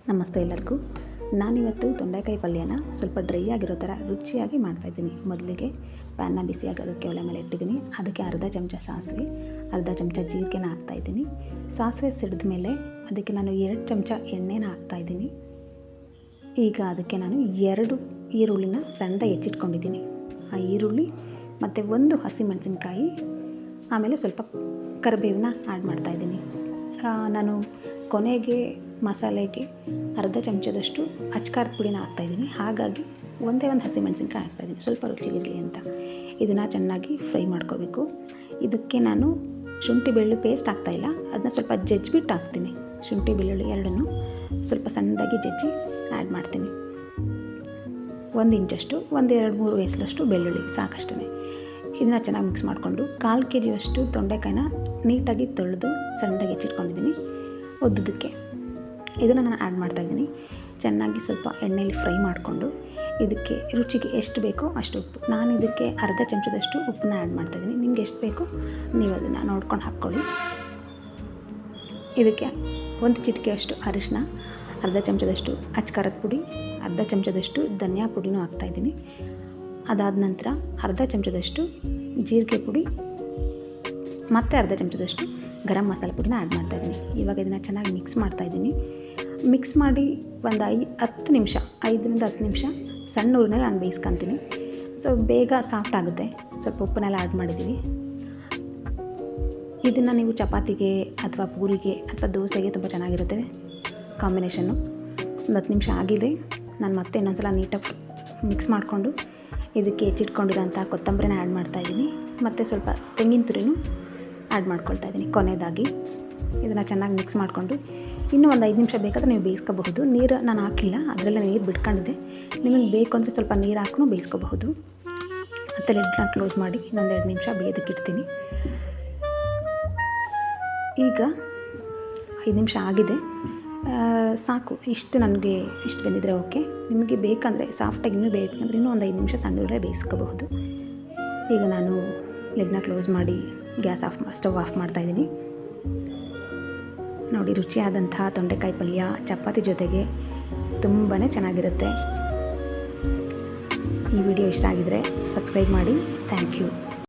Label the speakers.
Speaker 1: ನಮಸ್ತೆ ಎಲ್ಲರಿಗೂ. ನಾನಿವತ್ತು ತೊಂಡೆಕಾಯಿ ಪಲ್ಯನ ಸ್ವಲ್ಪ ಡ್ರೈ ಆಗಿರೋ ಥರ ರುಚಿಯಾಗಿ ಮಾಡ್ತಾಯಿದ್ದೀನಿ. ಮೊದಲಿಗೆ ಪ್ಯಾನ್ನ ಬಿಸಿಯಾಗೋದಕ್ಕೆ ಒಲೆ ಮೇಲೆ ಇಟ್ಟಿದ್ದೀನಿ. ಅದಕ್ಕೆ ಅರ್ಧ ಚಮಚ ಸಾಸಿವೆ, ಅರ್ಧ ಚಮಚ ಜೀರಿಗೆನ ಹಾಕ್ತಾಯಿದ್ದೀನಿ. ಸಾಸಿವೆ ಸಿಡಿದ ಮೇಲೆ ಅದಕ್ಕೆ ನಾನು 2 ಚಮಚ ಎಣ್ಣೆನ ಹಾಕ್ತಾಯಿದ್ದೀನಿ. ಈಗ ಅದಕ್ಕೆ ನಾನು 2 ಈರುಳ್ಳಿನ ಸಣ್ಣದಾಗಿ ಹೆಚ್ಚಿಟ್ಕೊಂಡಿದ್ದೀನಿ. ಆ ಈರುಳ್ಳಿ ಮತ್ತು 1 ಹಸಿಮೆಣಸಿನ್ಕಾಯಿ, ಆಮೇಲೆ ಸ್ವಲ್ಪ ಕರಿಬೇವನ್ನ ಆ್ಯಡ್ ಮಾಡ್ತಾಯಿದ್ದೀನಿ. ನಾನು ಕೊನೆಗೆ ಮಸಾಲೆಗೆ ಅರ್ಧ ಚಮಚದಷ್ಟು ಅಚ್ಕಾರದ ಪುಡಿನ ಹಾಕ್ತಾಯಿದ್ದೀನಿ. ಹಾಗಾಗಿ ಒಂದೇ ಒಂದು ಹಸಿಮೆಣಸಿನ್ಕಾಯಿ ಹಾಕ್ತಾಯಿದ್ದೀನಿ, ಸ್ವಲ್ಪ ರುಚಿಗಿರಲಿ ಅಂತ. ಇದನ್ನು ಚೆನ್ನಾಗಿ ಫ್ರೈ ಮಾಡ್ಕೋಬೇಕು. ಇದಕ್ಕೆ ನಾನು ಶುಂಠಿ ಬೆಳ್ಳುಳ್ಳಿ ಪೇಸ್ಟ್ ಹಾಕ್ತಾಯಿಲ್ಲ, ಅದನ್ನ ಸ್ವಲ್ಪ ಜಜ್ಜಿಬಿಟ್ಟು ಹಾಕ್ತೀನಿ. ಶುಂಠಿ ಬೆಳ್ಳುಳ್ಳಿ ಎರಡನ್ನೂ ಸ್ವಲ್ಪ ಸಣ್ಣದಾಗಿ ಜಜ್ಜಿ ಆ್ಯಡ್ ಮಾಡ್ತೀನಿ. 1 ಇಂಚಷ್ಟು 1-2-3 ಎಸಲಷ್ಟು ಬೆಳ್ಳುಳ್ಳಿ ಸಾಕಷ್ಟೇ. ಇದನ್ನು ಚೆನ್ನಾಗಿ ಮಿಕ್ಸ್ ಮಾಡಿಕೊಂಡು 1/4 kg ತೊಂಡೆಕಾಯಿನ ನೀಟಾಗಿ ತೊಳೆದು ಸಣ್ಣದಾಗಿ ಹೆಚ್ಚಿಟ್ಕೊಂಡಿದ್ದೀನಿ ಉದ್ದುದಕ್ಕೆ. ಇದನ್ನು ನಾನು ಆ್ಯಡ್ ಮಾಡ್ತಾಯಿದ್ದೀನಿ. ಚೆನ್ನಾಗಿ ಸ್ವಲ್ಪ ಎಣ್ಣೆಯಲ್ಲಿ ಫ್ರೈ ಮಾಡಿಕೊಂಡು ಇದಕ್ಕೆ ರುಚಿಗೆ ಎಷ್ಟು ಬೇಕೋ ಅಷ್ಟು ಉಪ್ಪು, ನಾನು ಇದಕ್ಕೆ ಅರ್ಧ ಚಮಚದಷ್ಟು ಉಪ್ಪನ್ನ ಆ್ಯಡ್ ಮಾಡ್ತಾಯಿದ್ದೀನಿ. ನಿಮ್ಗೆ ಎಷ್ಟು ಬೇಕೋ ನೀವು ಅದನ್ನು ನೋಡ್ಕೊಂಡು ಹಾಕ್ಕೊಳ್ಳಿ. ಇದಕ್ಕೆ 1 ಚಿಟಿಕೆಯಷ್ಟು ಅರಿಶಿನ, ಅರ್ಧ ಚಮಚದಷ್ಟು ಅಚ್ಕಾರದ ಪುಡಿ, ಅರ್ಧ ಚಮಚದಷ್ಟು ಧನಿಯಾ ಪುಡಿನೂ ಹಾಕ್ತಾಯಿದ್ದೀನಿ. ಅದಾದ ನಂತರ ಅರ್ಧ ಚಮಚದಷ್ಟು ಜೀರಿಗೆ ಪುಡಿ ಮತ್ತು ಅರ್ಧ ಚಮಚದಷ್ಟು ಗರಂ ಮಸಾಲೆ ಪುಡಿನ ಆ್ಯಡ್ ಮಾಡ್ತಾಯಿದ್ದೀನಿ. ಇವಾಗ ಇದನ್ನು ಚೆನ್ನಾಗಿ ಮಿಕ್ಸ್ ಮಾಡ್ತಾಯಿದ್ದೀನಿ. ಮಿಕ್ಸ್ ಮಾಡಿ ಒಂದು 5 ನಿಮಿಷ 5-10 ನಿಮಿಷ ಸಣ್ಣ ಊರಿನಲ್ಲಿ ನಾನು ಬೇಯಿಸ್ಕೊತೀನಿ. ಸೊ ಬೇಗ ಸಾಫ್ಟ್ ಆಗುತ್ತೆ. ಸ್ವಲ್ಪ ಉಪ್ಪನ್ನೆಲ್ಲ ಆ್ಯಡ್ ಮಾಡಿದ್ದೀವಿ. ಇದನ್ನು ನೀವು ಚಪಾತಿಗೆ ಅಥವಾ ಪೂರಿಗೆ ಅಥವಾ ದೋಸೆಗೆ ತುಂಬ ಚೆನ್ನಾಗಿರುತ್ತೆ ಕಾಂಬಿನೇಷನ್ನು. ಒಂದು 10 ನಿಮಿಷ ಆಗಿದೆ. ನಾನು ಮತ್ತೆ ಇನ್ನೊಂದ್ಸಲ ನೀಟಾಗಿ ಮಿಕ್ಸ್ ಮಾಡಿಕೊಂಡು ಇದಕ್ಕೆ ಹೆಚ್ಚಿಟ್ಕೊಂಡಿರೋಂಥ ಕೊತ್ತಂಬರಿನ ಆ್ಯಡ್ ಮಾಡ್ತಾಯಿದ್ದೀನಿ ಮತ್ತು ಸ್ವಲ್ಪ ತೆಂಗಿನ ತುರಿನೂ ಆ್ಯಡ್ ಮಾಡ್ಕೊಳ್ತಾ ಇದ್ದೀನಿ ಕೊನೆಯದಾಗಿ. ಇದನ್ನು ಚೆನ್ನಾಗಿ ಮಿಕ್ಸ್ ಮಾಡಿಕೊಂಡು ಇನ್ನೂ ಒಂದು 5 ನಿಮಿಷ ಬೇಕಾದರೆ ನೀವು ಬೇಯಿಸ್ಕೋಬಹುದು. ನೀರು ನಾನು ಹಾಕಿಲ್ಲ, ಅದರಲ್ಲೇ ನೀರು ಬಿಟ್ಕೊಂಡಿದ್ದೆ. ನಿಮಗೆ ಬೇಕು ಅಂದರೆ ಸ್ವಲ್ಪ ನೀರು ಹಾಕೂ ಬೇಯಿಸ್ಕೋಬಹುದು. ಮತ್ತು ಲಿಡ್ನ ಕ್ಲೋಸ್ ಮಾಡಿ ಇನ್ನೊಂದು 2 ನಿಮಿಷ ಬೇಯೋದಕ್ಕಿಡ್ತೀನಿ. ಈಗ 5 ನಿಮಿಷ ಆಗಿದೆ, ಸಾಕು. ನನಗೆ ಇಷ್ಟು ಬೆಂದಿದ್ರೆ ಓಕೆ. ನಿಮಗೆ ಬೇಕಂದರೆ ಸಾಫ್ಟಾಗಿ ಇನ್ನೂ ಬೇಕಂದರೆ ಇನ್ನೂ ಒಂದು 5 ನಿಮಿಷ ಸಣ್ಣದಲ್ಲೇ ಬೇಯಿಸ್ಕೋಬಹುದು. ಈಗ ನಾನು ಲಿಡ್ನ ಕ್ಲೋಸ್ ಮಾಡಿ ಸ್ಟವ್ ಆಫ್ ಮಾಡ್ತಾಯಿದ್ದೀನಿ. ನೋಡಿ, ರುಚಿಯಾದಂತಹ ತೊಂಡೆಕಾಯಿ ಪಲ್ಯ ಚಪಾತಿ ಜೊತೆಗೆ ತುಂಬಾ ಚೆನ್ನಾಗಿರುತ್ತೆ. ಈ ವಿಡಿಯೋ ಇಷ್ಟ ಆಗಿದರೆ ಸಬ್ಸ್ಕ್ರೈಬ್ ಮಾಡಿ. Thank you.